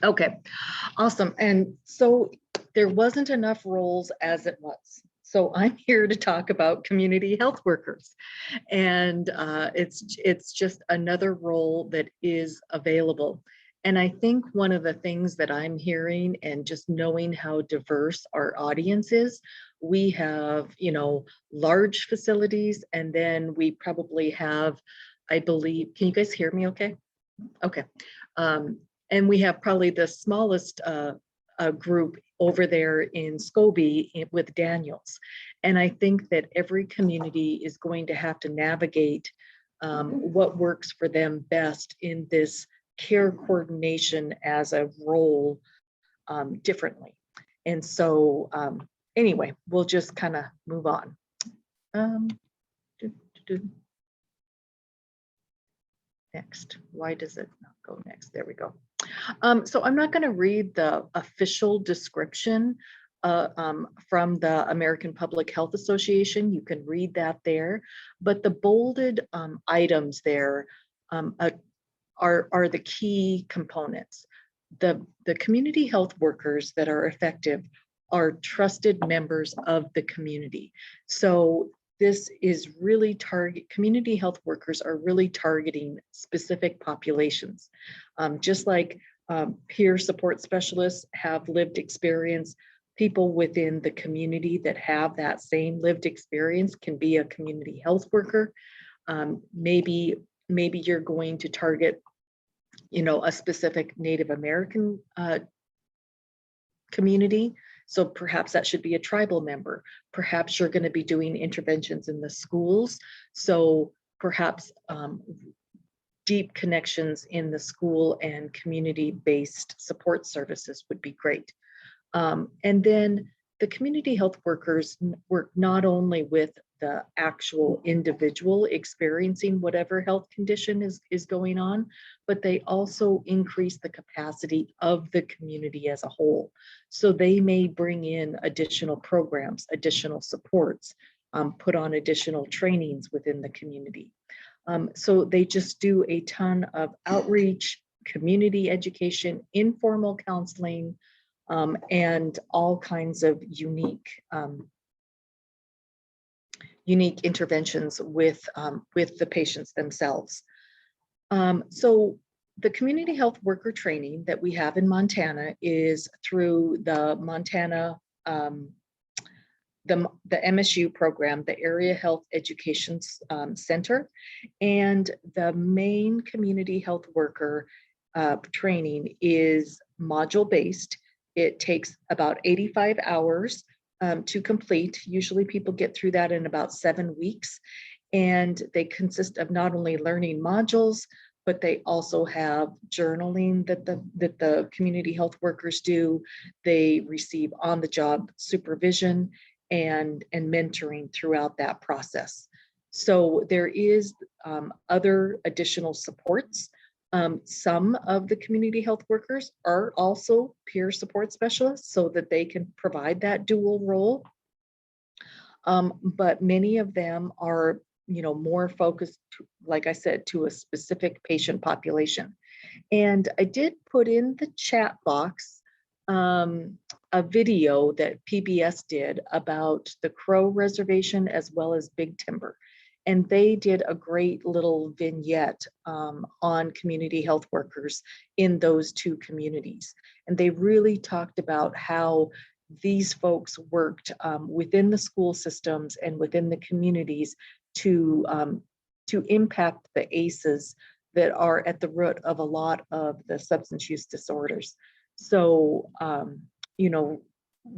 Okay, awesome. And so there wasn't enough roles as it was. So I'm here to talk about community health workers. And it's just another role that is available. And I think one of the things that I'm hearing and just knowing how diverse our audience is, we have, large facilities, and then we probably have, I believe, can you guys hear me okay? Okay. Um, and we have probably the smallest group over there in Scobie with Daniels. And I think that every community is going to have to navigate what works for them best in this care coordination as a role differently. And so anyway, we'll just kind of move on. Um, Next. Why does it not go next? There we go. So I'm not going to read the official description from the American Public Health Association. You can read that there, but the bolded items there are the key components. The community health workers that are effective are trusted members of the community. So this is really community health workers are really targeting specific populations. Just like peer support specialists have lived experience, people within the community that have that same lived experience can be a community health worker. Maybe you're going to target, a specific Native American community. So perhaps that should be a tribal member. Perhaps you're going to be doing interventions in the schools. So perhaps deep connections in the school and community-based support services would be great. And then the community health workers work not only with the actual individual experiencing whatever health condition is going on, but they also increase the capacity of the community as a whole. So they may bring in additional programs, additional supports, put on additional trainings within the community. So they just do a ton of outreach, community education, informal counseling, and all kinds of unique interventions with the patients themselves. So the community health worker training that we have in Montana is through the Montana, the MSU program, the Area Health Education Center, and the main community health worker training is module-based. It takes about 85 hours to complete. Usually people get through that in about 7 weeks. And they consist of not only learning modules, but they also have journaling that the community health workers do. They receive on-the-job supervision and mentoring throughout that process. So there is other additional supports. Some of the community health workers are also peer support specialists so that they can provide that dual role. But many of them are, more focused, like I said, to a specific patient population. And I did put in the chat box a video that PBS did about the Crow Reservation as well as Big Timber. And they did a great little vignette on community health workers in those two communities. And they really talked about how these folks worked within the school systems and within the communities to impact the ACEs that are at the root of a lot of the substance use disorders. So,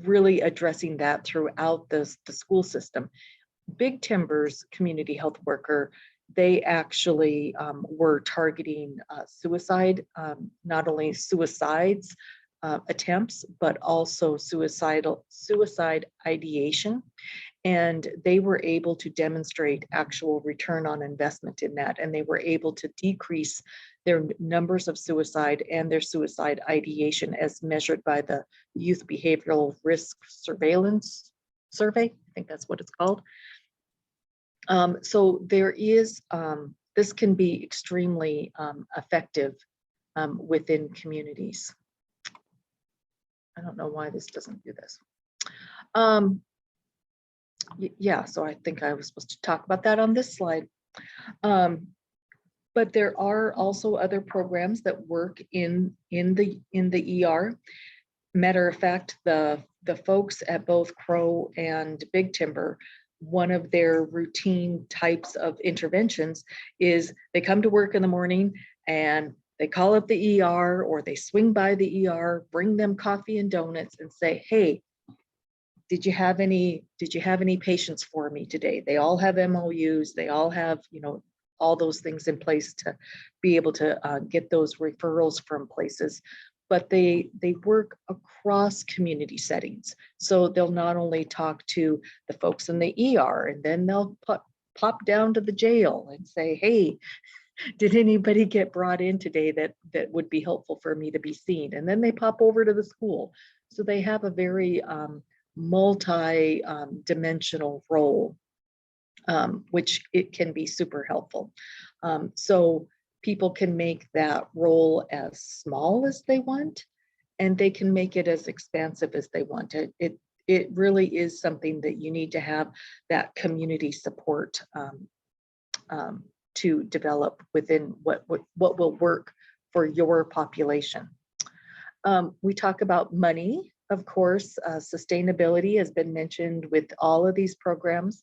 really addressing that throughout the school system. Big Timber's community health worker, they actually were targeting suicide, not only suicides attempts, but also suicide ideation. And they were able to demonstrate actual return on investment in that. And they were able to decrease their numbers of suicide and their suicide ideation as measured by the Youth Behavioral Risk Surveillance Survey. I think that's what it's called. So there is, this can be extremely effective within communities. I don't know why this doesn't do this. Um, yeah, so I think I was supposed to talk about that on this slide. But there are also other programs that work in the ER. Matter of fact, the folks at both Crow and Big Timber, one of their routine types of interventions is they come to work in the morning and they call up the ER, or they swing by the ER, bring them coffee and donuts and say, hey, did you have any patients for me today? They all have MOUs, they all have, all those things in place to be able to get those referrals from places. But they work across community settings. So they'll not only talk to the folks in the ER, and then they'll pop down to the jail and say, hey, did anybody get brought in today that would be helpful for me to be seen? And then they pop over to the school. So they have a very multi-dimensional role, which it can be super helpful. So people can make that role as small as they want, and they can make it as expansive as they want. It really is something that you need to have that community support to develop within what will work for your population. We talk about money, of course. Sustainability has been mentioned with all of these programs,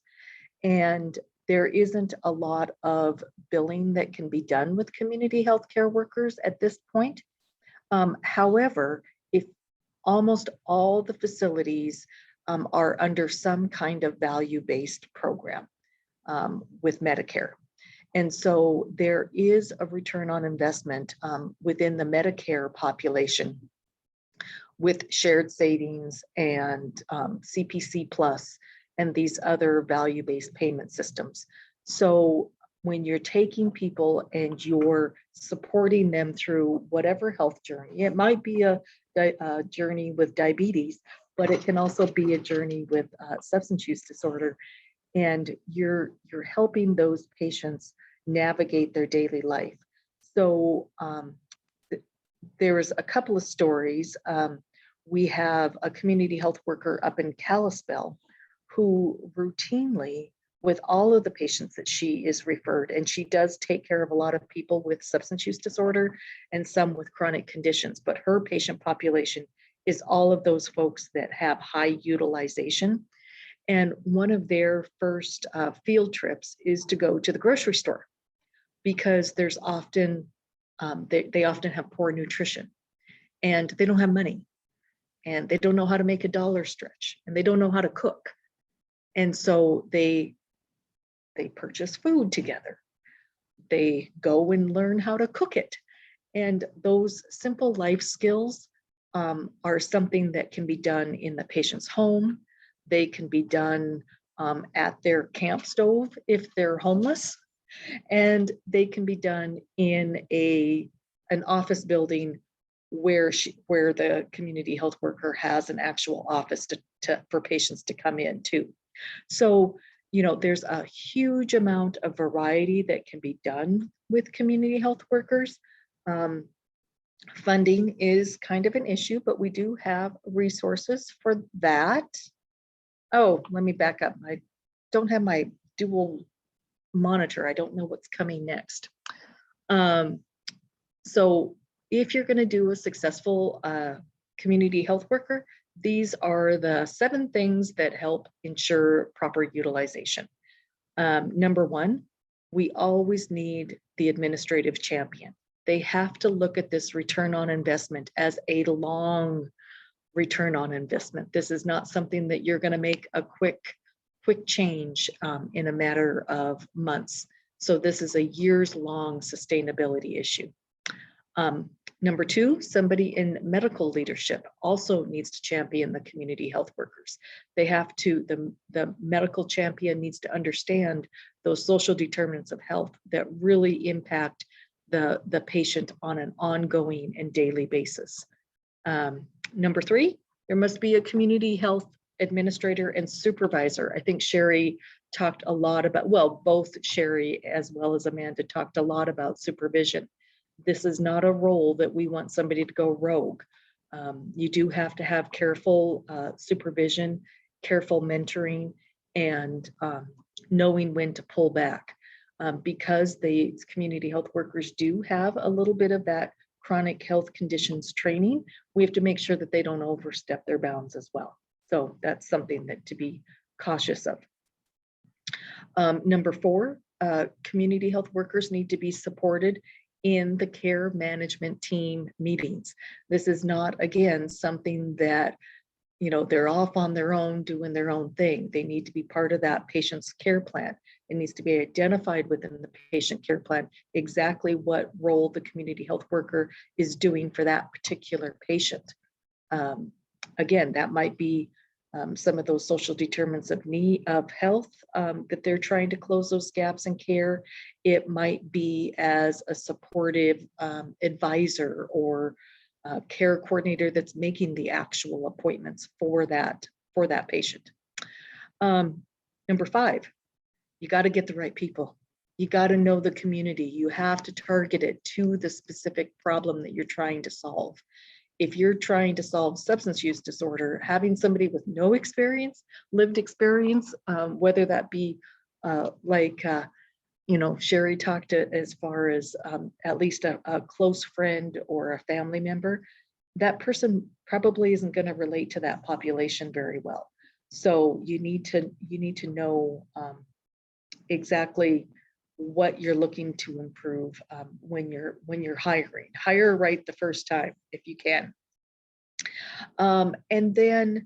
and there isn't a lot of billing that can be done with community healthcare workers at this point. However, if almost all the facilities are under some kind of value-based program with Medicare. And so there is a return on investment within the Medicare population with shared savings and CPC Plus and these other value-based payment systems. So when you're taking people and you're supporting them through whatever health journey, it might be a journey with diabetes, but it can also be a journey with substance use disorder. And you're helping those patients navigate their daily life. So there's a couple of stories. We have a community health worker up in Kalispell who routinely, with all of the patients that she is referred, and she does take care of a lot of people with substance use disorder and some with chronic conditions, but her patient population is all of those folks that have high utilization. And one of their first field trips is to go to the grocery store, because there's often, they often have poor nutrition and they don't have money and they don't know how to make a dollar stretch and they don't know how to cook. And so they purchase food together. They go and learn how to cook it. And those simple life skills are something that can be done in the patient's home. They can be done at their camp stove if they're homeless. And they can be done in an office building where the community health worker has an actual office for patients to come in too. So, there's a huge amount of variety that can be done with community health workers. Funding is kind of an issue, but we do have resources for that. Oh, let me back up. I don't have my dual monitor. I don't know what's coming next. So if you're going to do a successful community health worker, these are the 7 things that help ensure proper utilization. Number 1, we always need the administrative champion. They have to look at this return on investment as a long return on investment. This is not something that you're going to make a quick change in a matter of months. So this is a years-long sustainability issue. Number 2, somebody in medical leadership also needs to champion the community health workers. They have to, the medical champion needs to understand those social determinants of health that really impact the patient on an ongoing and daily basis. Number 3, there must be a community health administrator and supervisor. I think Sherry talked a lot about, well, both Sherry as well as Amanda talked a lot about supervision. This is not a role that we want somebody to go rogue. You do have to have careful supervision, careful mentoring, and knowing when to pull back. Because the community health workers do have a little bit of that chronic health conditions training, we have to make sure that they don't overstep their bounds as well. So that's something that to be cautious of. Number 4, community health workers need to be supported in the care management team meetings. This is not, again, something that, you know, they're off on their own doing their own thing. They need to be part of that patient's care plan. It needs to be identified within the patient care plan exactly what role the community health worker is doing for that particular patient. Again, that might be some of those social determinants of need of health that they're trying to close those gaps in care. It might be as a supportive advisor or care coordinator that's making the actual appointments for that patient. Number 5, you got to get the right people. You got to know the community. You have to target it to the specific problem that you're trying to solve. If you're trying to solve substance use disorder, having somebody with no experience, lived experience, whether that be you know, Sherry talked as far as at least a close friend or a family member, that person probably isn't going to relate to that population very well. So you need to know exactly what you're looking to improve when you're hiring. Hire right the first time if you can. And then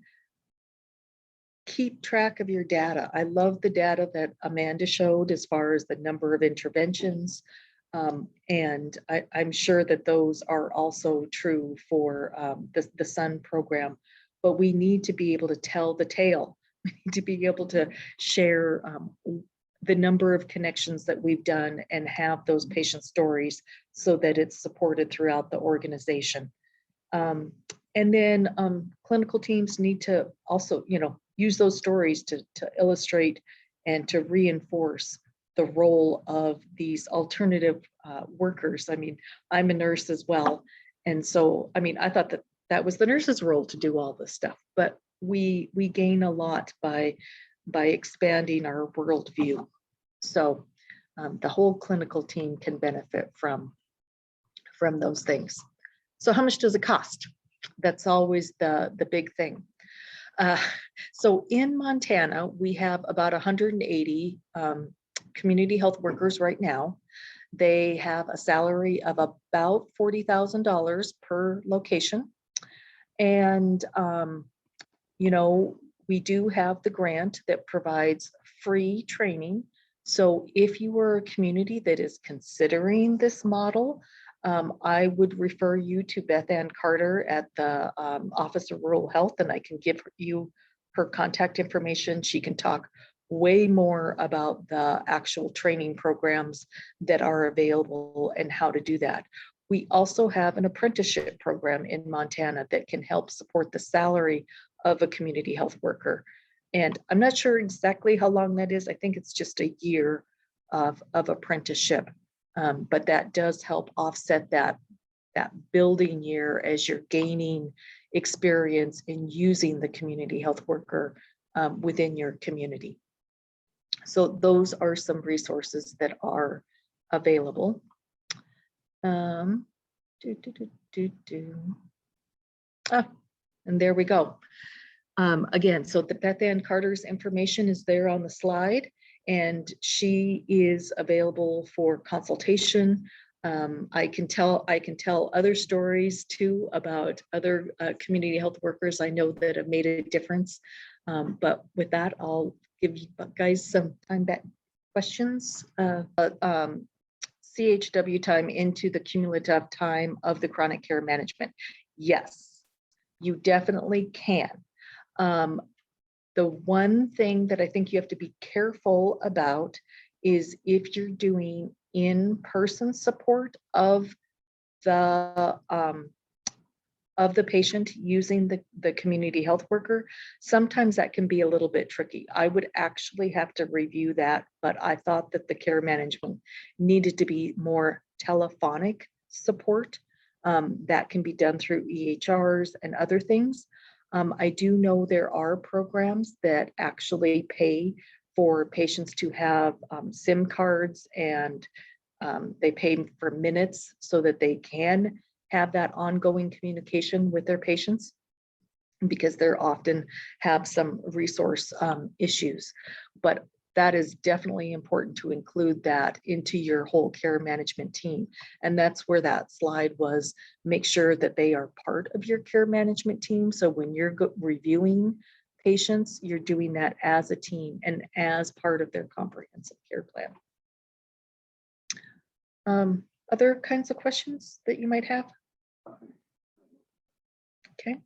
keep track of your data. I love the data that Amanda showed as far as the number of interventions. And I'm sure that those are also true for the SUN program, but we need to be able to tell the tale. We need to be able to share the number of connections that we've done and have those patient stories so that it's supported throughout the organization. And then clinical teams need to also, you know, use those stories to illustrate and to reinforce the role of these alternative workers. I mean, I'm a nurse as well. And so, I mean, I thought that was the nurse's role to do all this stuff, but we gain a lot by expanding our worldview. So the whole clinical team can benefit from those things. So how much does it cost? That's always the big thing. So in Montana, we have about 180 community health workers right now. They have a salary of about $40,000 per location. And, you know, we do have the grant that provides free training. So if you are a community that is considering this model, I would refer you to Beth Ann Carter at the Office of Rural Health, and I can give you her contact information. She can talk way more about the actual training programs that are available and how to do that. We also have an apprenticeship program in Montana that can help support the salary of a community health worker. And I'm not sure exactly how long that is. I think it's just a year of apprenticeship. But that does help offset that building year as you're gaining experience in using the community health worker within your community. So those are some resources that are available. And there we go. Again, so the Beth Ann Carter's information is there on the slide, and she is available for consultation. I can tell other stories too about other community health workers I know that have made a difference. But with that, I'll give you guys some time back questions. CHW time into the cumulative time of the chronic care management. Yes, you definitely can. The one thing that I think you have to be careful about is if you're doing in-person support of the patient using the community health worker, sometimes that can be a little bit tricky. I would actually have to review that, but I thought that the care management needed to be more telephonic support That can be done through EHRs and other things. I do know there are programs that actually pay for patients to have SIM cards, and they pay for minutes so that they can have that ongoing communication with their patients, because they're often have some resource issues. But that is definitely important to include that into your whole care management team. And that's where that slide was, make sure that they are part of your care management team. So when you're reviewing patients, you're doing that as a team and as part of their comprehensive care plan. Other kinds of questions that you might have? Okay.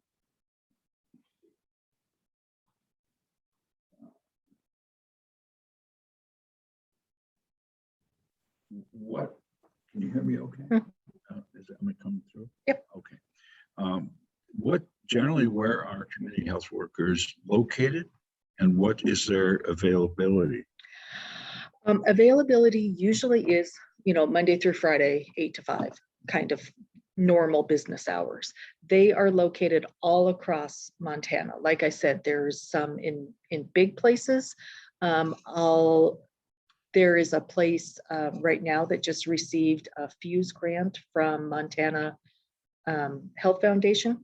What, can you hear me okay? Is it coming through? Yep. Okay. Generally, where are community health workers located, and what is their availability? Availability usually is, Monday through Friday, 8 to 5, kind of normal business hours. They are located all across Montana. Like I said, there's some in big places. There is a place right now that just received a FUSE grant from Montana Health Foundation.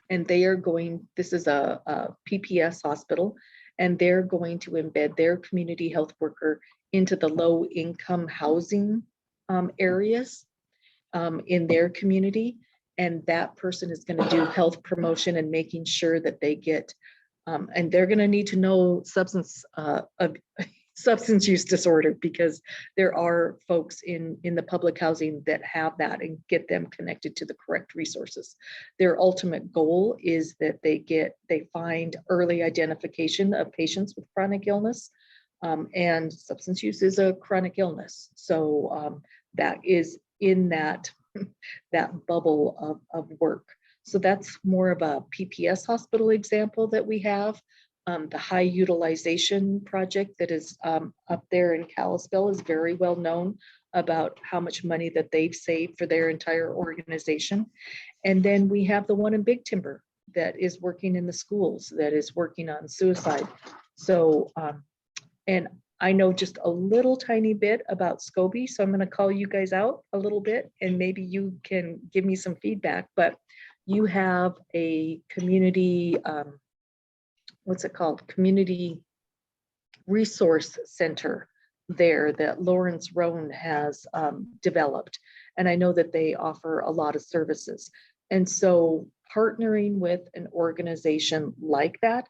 And they are going, this is a PPS hospital, and they're going to embed their community health worker into the low income housing areas in their community. And that person is going to do health promotion and making sure that they get, and they're going to need to know substance use disorder, because there are folks in the public housing that have that, and get them connected to the correct resources. Their ultimate goal is that they find early identification of patients with chronic illness, and substance use is a chronic illness. So that is in that bubble of work. So that's more of a PPS hospital example that we have. The high utilization project that is up there in Kalispell is very well known about how much money that they've saved for their entire organization. And then we have the one in Big Timber that is working in the schools, that is working on suicide. So, and I know just a little tiny bit about SCOBY, so I'm going to call you guys out a little bit, and maybe you can give me some feedback. But you have a community, what's it called? Community Resource Center there that Lawrence Roan has developed. And I know that they offer a lot of services. And so partnering with an organization like that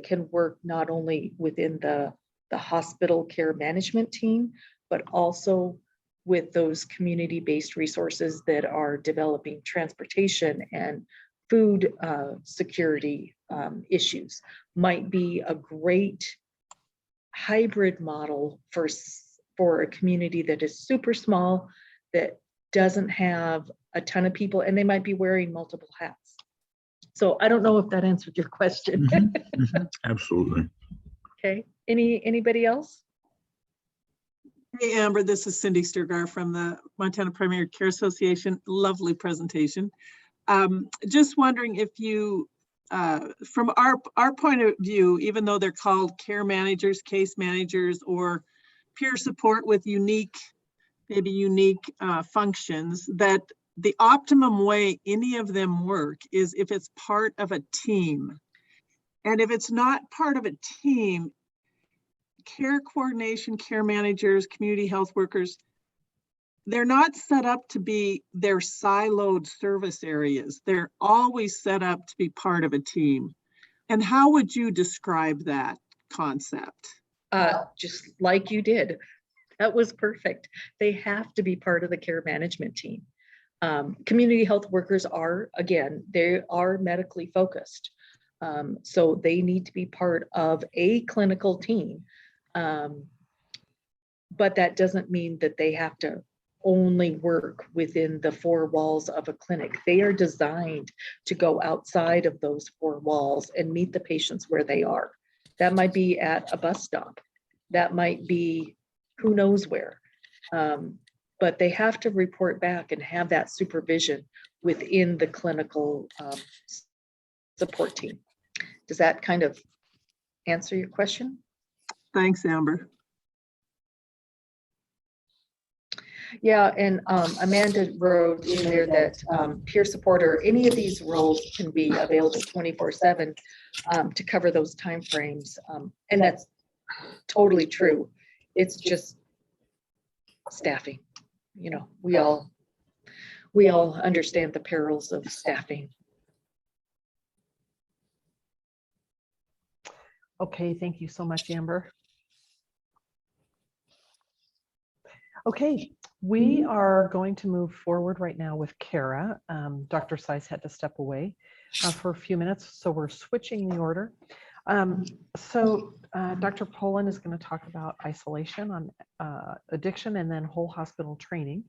can work not only within the hospital care management team, but also with those community-based resources that are developing transportation and food security issues, might be a great hybrid model for a community that is super small, that doesn't have a ton of people, and they might be wearing multiple hats. So I don't know if that answered your question. Absolutely. Okay, anybody else? Hey, Amber, this is Cindy Sturgar from the Montana Primary Care Association. Lovely presentation. Just wondering if you, from our point of view, even though they're called care managers, case managers, or peer support with maybe unique functions, that the optimum way any of them work is if it's part of a team. And if it's not part of a team, care coordination, care managers, community health workers, they're not set up to be their siloed service areas. They're always set up to be part of a team. And how would you describe that concept? Just like you did. That was perfect. They have to be part of the care management team. Community health workers are, again, they are medically focused. So they need to be part of a clinical team. But that doesn't mean that they have to only work within the four walls of a clinic. They are designed to go outside of those four walls and meet the patients where they are. That might be at a bus stop. That might be who knows where. but they have to report back and have that supervision within the clinical support team. Does that kind of answer your question? Thanks, Amber. Yeah, and Amanda wrote in there that peer support or any of these roles can be available 24/7 to cover those timeframes. And that's totally true. It's just staffing. You know, we all understand the perils of staffing. Okay, thank you so much, Amber. Okay, we are going to move forward right now with Kara. Dr. Seiss had to step away for a few minutes, so we're switching the order. Dr. Poland is going to talk about isolation on addiction and then whole hospital training.